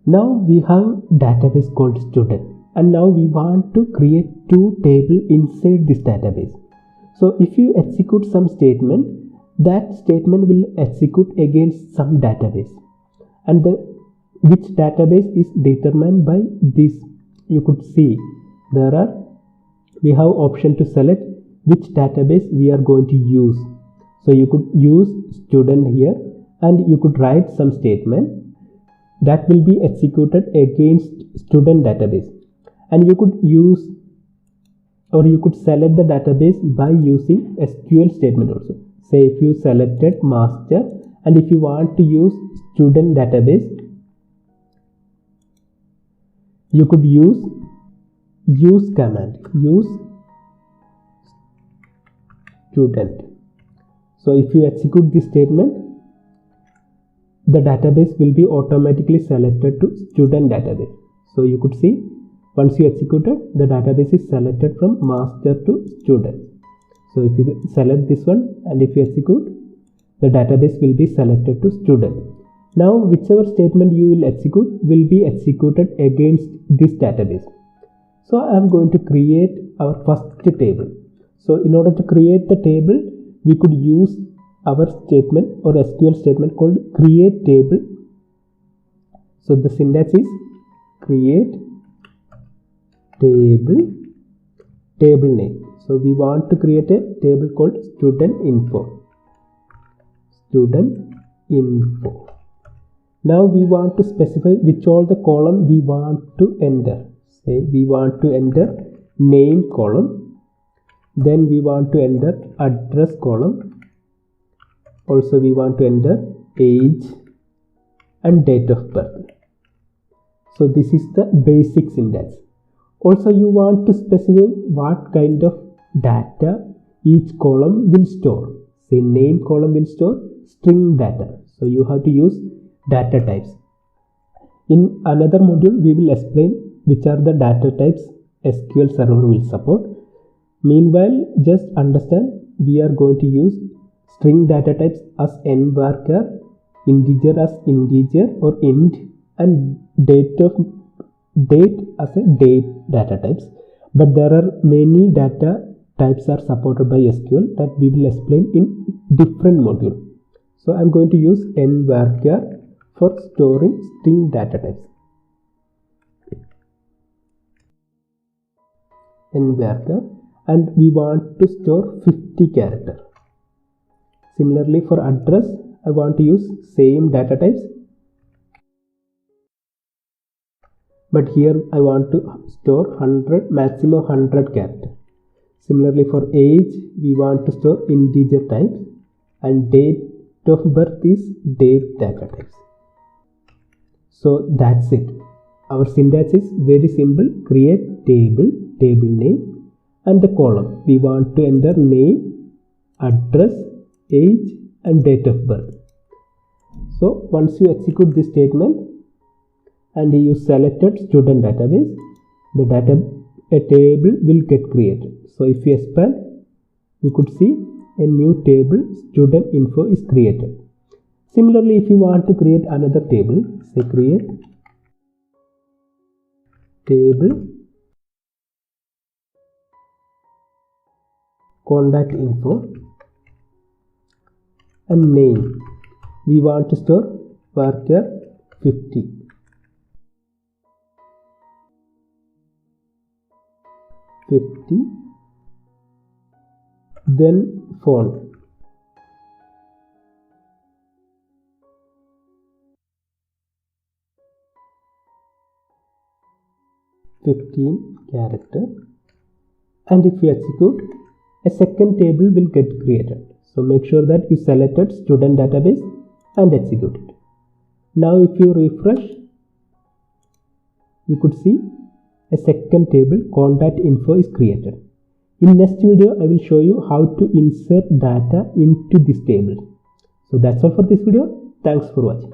Now we have database called student, and now we want to create two tables inside this database. So if you execute some statement, that statement will execute against some database, and which database is determined by this. You could see we have option to select which database we are going to use. So you could use student here, and you could write some statement that will be executed against student database, and you could use, or you could select the database by using SQL statement also. Say if you selected master, and if you want to use student database, you could use command, use student. So if you execute this statement, the database will be automatically selected to student database. So you could see, once you executed, the database is selected from master to student. So if you select this one, and if you execute, the database will be selected to student. Now whichever statement you will execute will be executed against this database. So I am going to create our first table. So in order to create the table, we could use our statement or SQL statement called create table. So the syntax is create table name. So we want to create a table called student info. Now we want to specify which all the column we want to enter. Say we want to enter name column, then we want to enter address column. Also we want to enter age and date of birth. So this is the basic syntax. Also you want to specify what kind of data each column will store. Say name column will store string data. So you have to use data types. In another module we will explain which are the data types SQL Server will support. Meanwhile, just understand we are going to use string data types as n-varchar, integer as integer or int, and date as a date data types. But there are many data types are supported by SQL that we will explain in different module. So I am going to use n-varchar for storing string data types. N-varchar, and we want to store 50 characters. Similarly for address, I want to use same data types, but here I want to store 100, maximum 100 characters. Similarly for age, we want to store integer types, and date of birth is date data types. So that's it. Our syntax is very simple. Create table name, and the column we want to enter name, address, age and date of birth. So once you execute this statement and you selected student database, a table will get created. So if you expand, you could see a new table student info is created. Similarly, if you want to create another table, say create table contact info and name, we want to store varchar 50. Then font. character, and if you execute, a second table will get created. So make sure that you selected student database and execute it. Now if you refresh, you could see a second table contact info is created. In next video, I will show you how to insert data into this table. So that's all for this video. Thanks for watching.